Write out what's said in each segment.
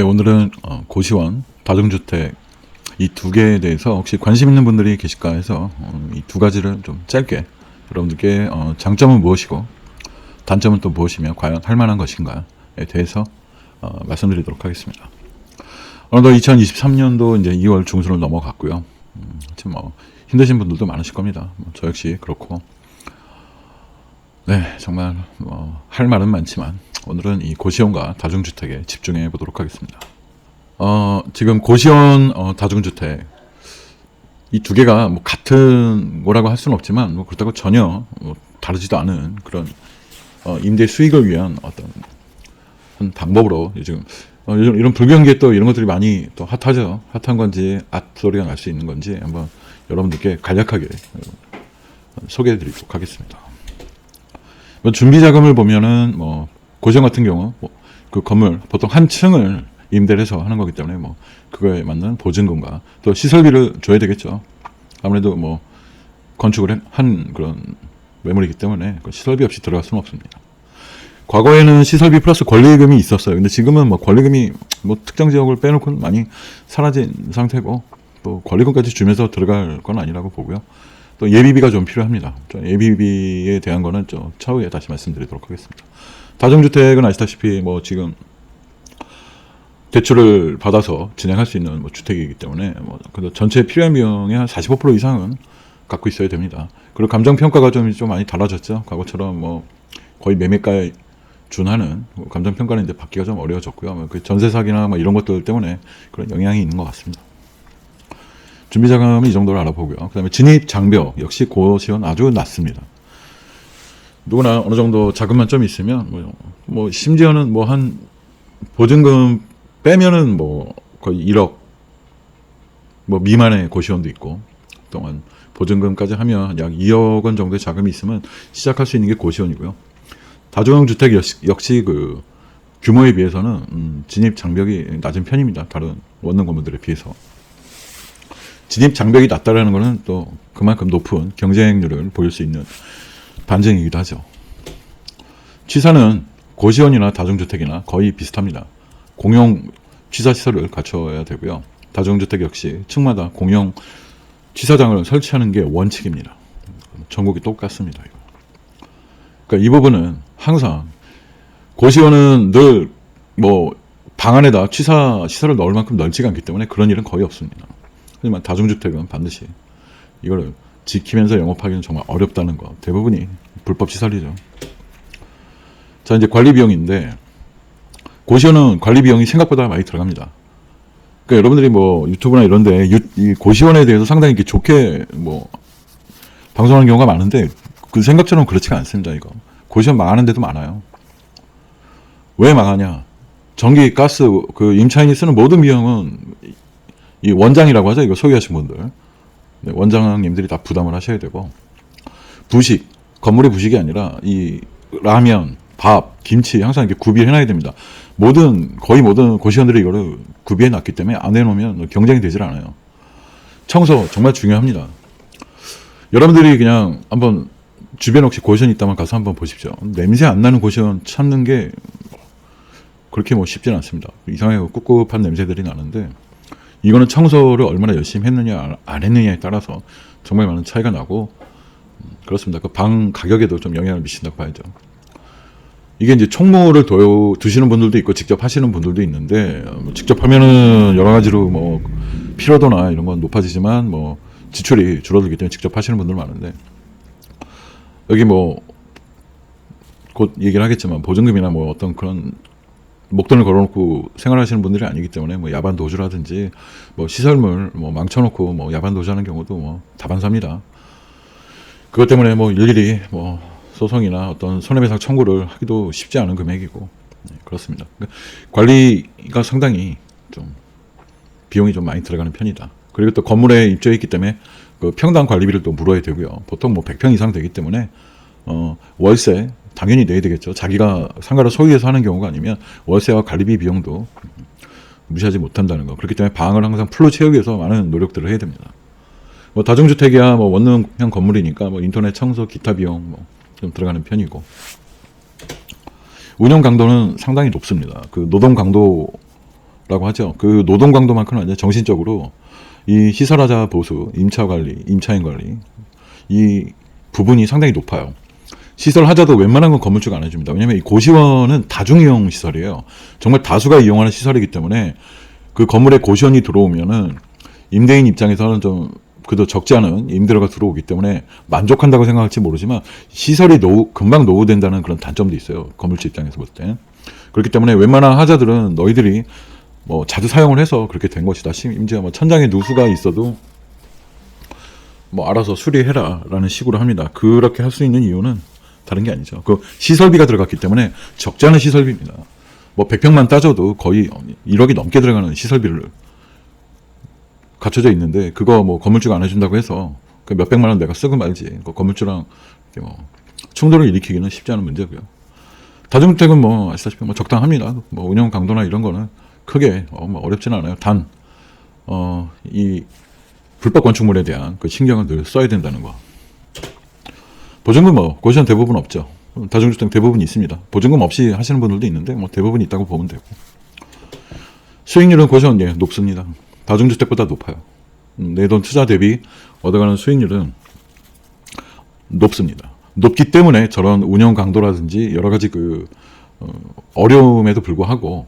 네, 오늘은 고시원, 다중주택 이 두 개에 대해서 혹시 관심 있는 분들이 계실까 해서 이 두 가지를 좀 짧게 여러분들께 장점은 무엇이고 단점은 또 무엇이며 과연 할 만한 것인가에 대해서 말씀드리도록 하겠습니다. 오늘도 2023년도 이제 2월 중순을 넘어갔고요. 지금 힘드신 분들도 많으실 겁니다. 저 역시 그렇고. 네, 정말 할 말은 많지만 오늘은 이 고시원과 다중주택에 집중해 보도록 하겠습니다. 지금 고시원, 다중주택 이 두 개가 뭐 같은 거라고 할 수는 없지만 뭐 그렇다고 전혀 다르지도 않은 그런 임대 수익을 위한 어떤 한 방법으로 요즘 이런 불경기에 또 이런 것들이 많이 또 핫하죠. 핫한 건지 앗소리가 날 수 있는 건지 한번 여러분들께 간략하게 소개해 드리도록 하겠습니다. 준비 자금을 보면은 고시원 같은 경우 그 건물 보통 한 층을 임대를 해서 하는 거기 때문에 그거에 맞는 보증금과 또 시설비를 줘야 되겠죠. 아무래도 건축을 한 그런 매물이기 때문에 시설비 없이 들어갈 수는 없습니다. 과거에는 시설비 플러스 권리금이 있었어요. 근데 지금은 권리금이 특정 지역을 빼놓고는 많이 사라진 상태고 또 권리금까지 주면서 들어갈 건 아니라고 보고요. 또 예비비가 좀 필요합니다. 예비비에 대한 거는 차후에 다시 말씀드리도록 하겠습니다. 다중주택은 아시다시피 지금 대출을 받아서 진행할 수 있는 주택이기 때문에 전체 필요한 비용의 한 45% 이상은 갖고 있어야 됩니다. 그리고 감정평가가 좀 많이 달라졌죠. 과거처럼 거의 매매가에 준하는 감정평가는 이제 받기가 좀 어려워졌고요. 그 전세 사기나 이런 것들 때문에 그런 영향이 있는 것 같습니다. 준비자금은 이 정도로 알아보고요. 그 다음에 진입 장벽 역시 고시원 아주 낮습니다. 누구나 어느 정도 자금만 좀 있으면 심지어는 한 보증금 빼면은 거의 1억 미만의 고시원도 있고 또한 보증금까지 하면 약 2억 원 정도의 자금이 있으면 시작할 수 있는 게 고시원이고요. 다중주택 역시 그 규모에 비해서는 진입 장벽이 낮은 편입니다. 다른 원룸 건물들에 비해서. 진입 장벽이 낮다라는 것은 또 그만큼 높은 경쟁률을 보일 수 있는 반증이기도 하죠. 취사는 고시원이나 다중주택이나 거의 비슷합니다. 공용 취사시설을 갖춰야 되고요. 다중주택 역시 층마다 공용 취사장을 설치하는 게 원칙입니다. 전국이 똑같습니다. 그러니까 이 부분은 항상 고시원은 늘 방 안에다 취사시설을 넣을 만큼 넓지가 않기 때문에 그런 일은 거의 없습니다. 하지만 다중주택은 반드시 이걸 지키면서 영업하기는 정말 어렵다는 거. 대부분이 불법 시설이죠. 자, 이제 관리 비용인데 고시원은 관리 비용이 생각보다 많이 들어갑니다. 그러니까 여러분들이 유튜브나 이런데 이 고시원에 대해서 상당히 이렇게 좋게 방송하는 경우가 많은데 그 생각처럼 그렇지가 않습니다. 이거 고시원 망하는 데도 많아요. 왜 망하냐? 전기, 가스, 그 임차인이 쓰는 모든 비용은 이 원장이라고 하죠. 이거 소유하신 분들. 네, 원장님들이 다 부담을 하셔야 되고, 부식, 건물의 부식이 아니라 이 라면, 밥, 김치 항상 이렇게 구비해놔야 됩니다. 거의 모든 고시원들이 이거를 구비해놨기 때문에 안 해놓으면 경쟁이 되질 않아요. 청소 정말 중요합니다. 여러분들이 그냥 한번 주변에 혹시 고시원이 있다면 가서 한번 보십시오. 냄새 안 나는 고시원 찾는 게 그렇게 쉽지는 않습니다. 이상하게 꿉꿉한 냄새들이 나는데 이거는 청소를 얼마나 열심히 했느냐 안 했느냐에 따라서 정말 많은 차이가 나고 그렇습니다. 그 방 가격에도 좀 영향을 미친다고 봐야죠. 이게 이제 총무를 두시는 분들도 있고 직접 하시는 분들도 있는데 직접 하면은 여러 가지로 피로도나 이런 건 높아지지만 지출이 줄어들기 때문에 직접 하시는 분들 많은데 여기 곧 얘기를 하겠지만 보증금이나 어떤 그런 목돈을 걸어놓고 생활하시는 분들이 아니기 때문에 야반 도주라든지 시설물 망쳐놓고 야반 도주하는 경우도 다반사입니다. 그것 때문에 일일이 소송이나 어떤 손해배상 청구를 하기도 쉽지 않은 금액이고 그렇습니다. 관리가 상당히 좀 비용이 좀 많이 들어가는 편이다. 그리고 또 건물에 입주해 있기 때문에 그 평당 관리비를 또 물어야 되고요. 보통 100평 이상 되기 때문에 월세 당연히 내야 되겠죠. 자기가 상가를 소유해서 하는 경우가 아니면 월세와 관리비 비용도 무시하지 못한다는 거. 그렇기 때문에 방을 항상 풀로 채우기 위해서 많은 노력들을 해야 됩니다. 다중주택이야 원룸형 건물이니까 인터넷 청소 기타 비용 좀 들어가는 편이고 운영 강도는 상당히 높습니다. 그 노동 강도라고 노동강도라고 하죠. 그 노동강도만큼은 아니라 정신적으로 이 시설하자 보수, 임차관리, 임차인 관리 이 부분이 상당히 높아요. 시설 하자도 웬만한 건 건물주가 안 해줍니다. 왜냐하면 이 고시원은 다중이용 시설이에요. 정말 다수가 이용하는 시설이기 때문에 그 건물에 고시원이 들어오면은 임대인 입장에서는 좀 그래도 적지 않은 임대료가 들어오기 때문에 만족한다고 생각할지 모르지만 시설이 금방 노후된다는 그런 단점도 있어요. 건물주 입장에서 볼 때. 그렇기 때문에 웬만한 하자들은 너희들이 뭐 자주 사용을 해서 그렇게 된 것이다. 심지어 뭐 천장에 누수가 있어도 뭐 알아서 수리해라 라는 식으로 합니다. 그렇게 할 수 있는 이유는 다른 게 아니죠. 그 시설비가 들어갔기 때문에 적지 않은 시설비입니다. 뭐 100평만 따져도 거의 1억이 넘게 들어가는 시설비를 갖춰져 있는데 그거 뭐 건물주가 안 해준다고 해서 그 몇백만 원 내가 쓰고 말지 그 건물주랑 뭐 충돌을 일으키기는 쉽지 않은 문제고요. 다중주택은 뭐 아시다시피 뭐 적당합니다. 뭐 운영 강도나 이런 거는 크게 뭐 어렵지는 않아요. 단 이 불법 건축물에 대한 그 신경을 늘 써야 된다는 거. 보증금 뭐 고시원 대부분 없죠. 다중주택 대부분 있습니다. 보증금 없이 하시는 분들도 있는데 뭐 대부분 있다고 보면 되고. 수익률은 고시원 높습니다. 다중주택보다 높아요. 내 돈 투자 대비 얻어가는 수익률은 높습니다. 높기 때문에 저런 운영 강도라든지 여러 가지 어려움에도 불구하고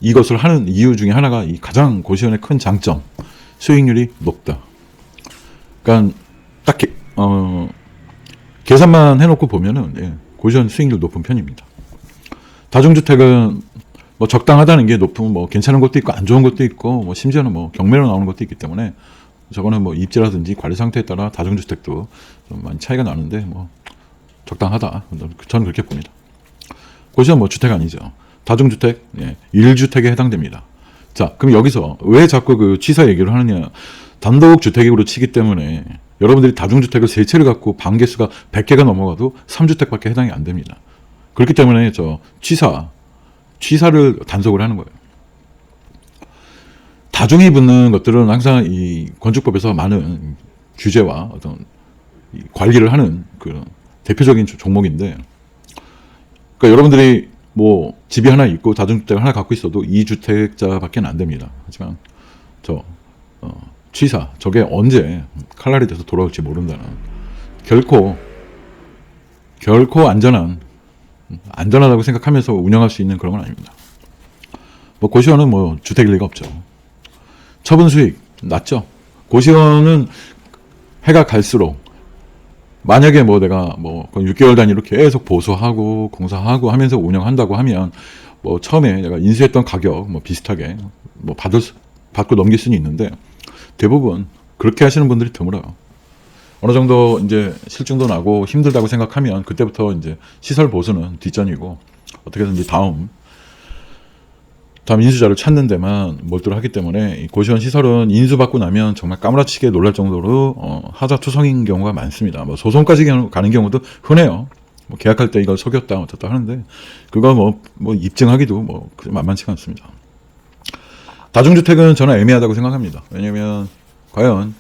이것을 하는 이유 중에 하나가 이 가장 고시원의 큰 장점, 수익률이 높다. 그러니까 딱 계산만 해놓고 보면은 고시원 수익률 높은 편입니다. 다중주택은 뭐 적당하다는 게 높은 뭐 괜찮은 것도 있고 안 좋은 것도 있고 뭐 심지어는 뭐 경매로 나오는 것도 있기 때문에 저거는 뭐 입지라든지 관리 상태에 따라 다중주택도 좀 많이 차이가 나는데 뭐 적당하다. 저는 그렇게 봅니다. 고시원 뭐 주택 아니죠. 다중주택 1주택에 해당됩니다. 자, 그럼 여기서 왜 자꾸 그 취사 얘기를 하느냐? 단독 주택으로 치기 때문에 여러분들이 다중주택을 세 채를 갖고 방 개수가 100개가 넘어가도 3주택밖에 해당이 안 됩니다. 그렇기 때문에 취사를 단속을 하는 거예요. 다중이 붙는 것들은 항상 이 건축법에서 많은 규제와 어떤 관리를 하는 그런 대표적인 종목인데, 그러니까 여러분들이 뭐 집이 하나 있고 다중주택을 하나 갖고 있어도 2주택자밖에 안 됩니다. 하지만 취사 저게 언제 칼날이 돼서 돌아올지 모른다는 결코 안전하다고 생각하면서 운영할 수 있는 그런 건 아닙니다. 뭐 고시원은 뭐 주택일 리가 없죠. 처분 수익 낮죠. 고시원은 해가 갈수록 만약에 뭐 내가 뭐 6개월 단위로 계속 보수하고 공사하고 하면서 운영한다고 하면 뭐 처음에 내가 인수했던 가격 뭐 비슷하게 뭐 받고 넘길 수는 있는데 대부분 그렇게 하시는 분들이 드물어요. 어느 정도 이제 실증도 나고 힘들다고 생각하면 그때부터 이제 시설 보수는 뒷전이고 어떻게든지 다음 인수자를 찾는 데만 몰두를 하기 때문에 이 고시원 시설은 인수받고 나면 정말 까무라치게 놀랄 정도로 하자투성인 경우가 많습니다. 뭐 소송까지 가는 경우도 흔해요. 뭐 계약할 때 이걸 속였다 어쩌다 하는데 그거 뭐 입증하기도 뭐 만만치가 않습니다. 다중주택은 저는 애매하다고 생각합니다. 왜냐하면 과연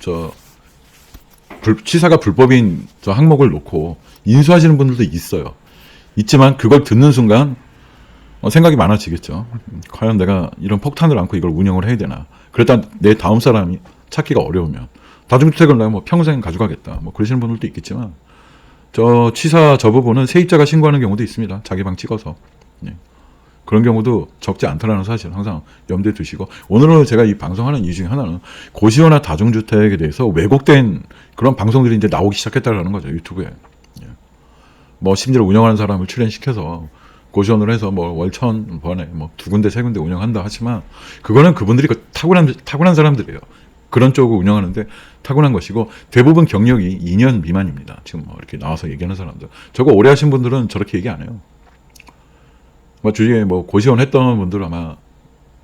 취사가 불법인 저 항목을 놓고 인수하시는 분들도 있어요. 있지만 그걸 듣는 순간 생각이 많아지겠죠. 과연 내가 이런 폭탄을 안고 이걸 운영을 해야 되나. 그랬다 내 다음 사람이 찾기가 어려우면 다중주택을 내가 뭐 평생 가져가겠다. 뭐 그러시는 분들도 있겠지만 취사 저 부분은 세입자가 신고하는 경우도 있습니다. 자기 방 찍어서. 그런 경우도 적지 않다라는 사실 항상 염두에 두시고, 오늘은 제가 이 방송하는 이유 중에 하나는 고시원화 다중주택에 대해서 왜곡된 그런 방송들이 이제 나오기 시작했다라는 거죠. 유튜브에. 뭐 심지어 운영하는 사람을 출연시켜서 고시원으로 해서 뭐 월 1,000번에 뭐 2군데 3군데 운영한다 하지만 그거는 그분들이 타고난 사람들이에요. 그런 쪽을 운영하는데 타고난 것이고 대부분 경력이 2년 미만입니다. 지금 뭐 이렇게 나와서 얘기하는 사람들. 저거 오래 하신 분들은 저렇게 얘기 안 해요. 뭐 주위에 뭐 고시원 했던 분들 아마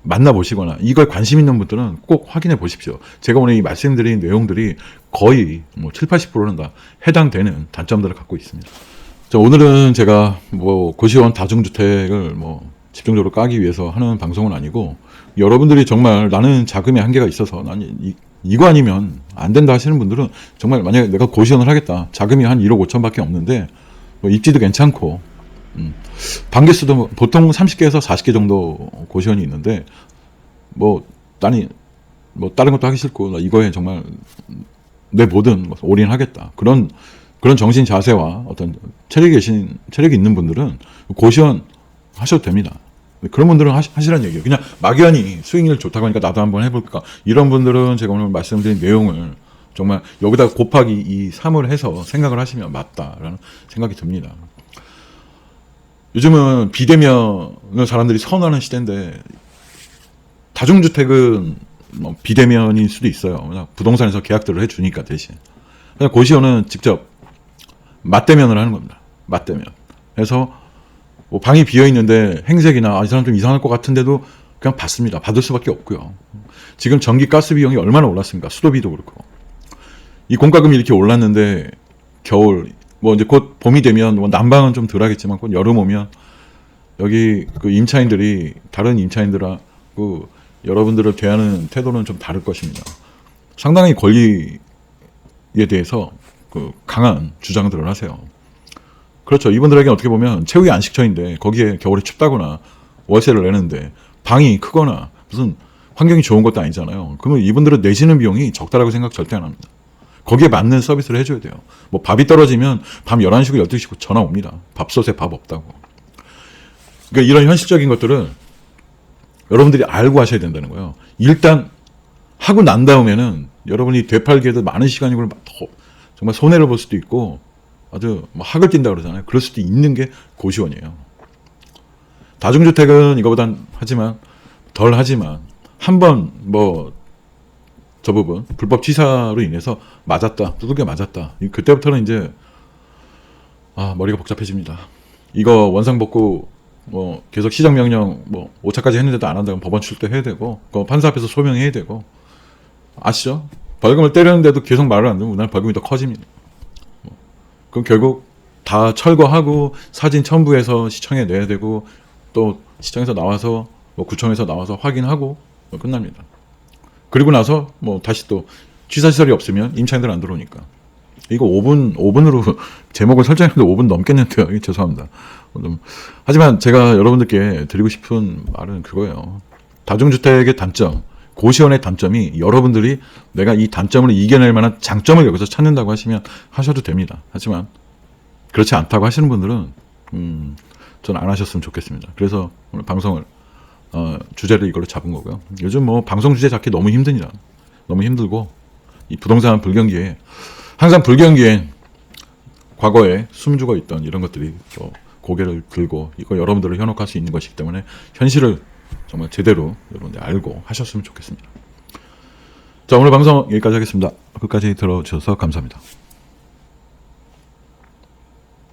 만나보시거나 이걸 관심 있는 분들은 꼭 확인해 보십시오. 제가 오늘 이 말씀드린 내용들이 거의 뭐 7, 80%는 다 해당되는 단점들을 갖고 있습니다. 자, 오늘은 제가 뭐 고시원 다중주택을 뭐 집중적으로 까기 위해서 하는 방송은 아니고, 여러분들이 정말 나는 자금의 한계가 있어서 나는 이거 아니면 안 된다 하시는 분들은 정말 만약에 내가 고시원을 하겠다. 자금이 한 1억 5천밖에 없는데 뭐 입지도 괜찮고 방 개수도 보통 30개에서 40개 정도 고시원이 있는데 뭐 아니 뭐 다른 것도 하기 싫고 나 이거에 정말 내 모든 뭐 올인하겠다. 그런 정신 자세와 어떤 체력이 있는 분들은 고시원 하셔도 됩니다. 그런 분들은 하시라는 얘기예요. 그냥 막연히 수익률 좋다고 하니까 나도 한번 해볼까. 이런 분들은 제가 오늘 말씀드린 내용을 정말 여기다 곱하기 이 3을 해서 생각을 하시면 맞다라는 생각이 듭니다. 요즘은 비대면을 사람들이 선호하는 시대인데 다중주택은 뭐 비대면일 수도 있어요. 부동산에서 계약들을 해주니까 대신. 고시원은 직접 맞대면을 하는 겁니다. 맞대면. 그래서 뭐 방이 비어 있는데 행색이나 이 사람 좀 이상할 것 같은데도 그냥 받습니다. 받을 수밖에 없고요. 지금 전기 가스 비용이 얼마나 올랐습니까? 수도비도 그렇고. 이 공과금이 이렇게 올랐는데 겨울 뭐 이제 곧 봄이 되면 뭐 난방은 좀 덜하겠지만 곧 여름 오면 여기 그 임차인들이 다른 임차인들하고 여러분들을 대하는 태도는 좀 다를 것입니다. 상당히 권리에 대해서 그 강한 주장들을 하세요. 그렇죠. 이분들에게 어떻게 보면 최후의 안식처인데 거기에 겨울에 춥다거나 월세를 내는데 방이 크거나 무슨 환경이 좋은 것도 아니잖아요. 그러면 이분들은 내시는 비용이 적다라고 생각 절대 안 합니다. 거기에 맞는 서비스를 해줘야 돼요. 뭐 밥이 떨어지면 밤 11시고 12시고 전화 옵니다. 밥솥에 밥 없다고. 그러니까 이런 현실적인 것들을 여러분들이 알고 하셔야 된다는 거예요. 일단 하고 난 다음에는 여러분이 되팔기에도 많은 시간이 걸려 정말 손해를 볼 수도 있고 아주 뭐 학을 뛴다 그러잖아요. 그럴 수도 있는 게 고시원이에요. 다중주택은 이거보단 덜 하지만 한 번 뭐 저 부분 불법 취사로 인해서 두들겨 맞았다. 그때부터는 이제 머리가 복잡해집니다. 이거 원상복구 뭐 계속 시정명령 뭐 5차까지 했는데도 안 한다면 법원 출두해야 되고 판사 앞에서 소명해야 되고 아시죠? 벌금을 때리는데도 계속 말을 안 듣면 우리나라 벌금이 더 커집니다. 그럼 결국 다 철거하고 사진 첨부해서 시청에 내야 되고 또 시청에서 나와서 뭐 구청에서 나와서 확인하고 끝납니다. 그리고 나서 뭐 다시 또 취사시설이 없으면 임차인들 안 들어오니까. 이거 5분으로 제목을 설정했는데 5분 넘겠는데요. 죄송합니다. 하지만 제가 여러분들께 드리고 싶은 말은 그거예요. 다중주택의 단점, 고시원의 단점이 여러분들이 내가 이 단점을 이겨낼 만한 장점을 여기서 찾는다고 하시면 하셔도 됩니다. 하지만 그렇지 않다고 하시는 분들은 저는 안 하셨으면 좋겠습니다. 그래서 오늘 방송을 주제를 이걸로 잡은 거고요. 요즘 뭐 방송 주제 잡기 너무 힘듭니다. 너무 힘들고 이 부동산 불경기에 항상 불경기엔 과거에 숨죽어 있던 이런 것들이 또 고개를 들고 이거 여러분들을 현혹할 수 있는 것이기 때문에 현실을 정말 제대로 여러분들 알고 하셨으면 좋겠습니다. 자, 오늘 방송 여기까지 하겠습니다. 끝까지 들어주셔서 감사합니다.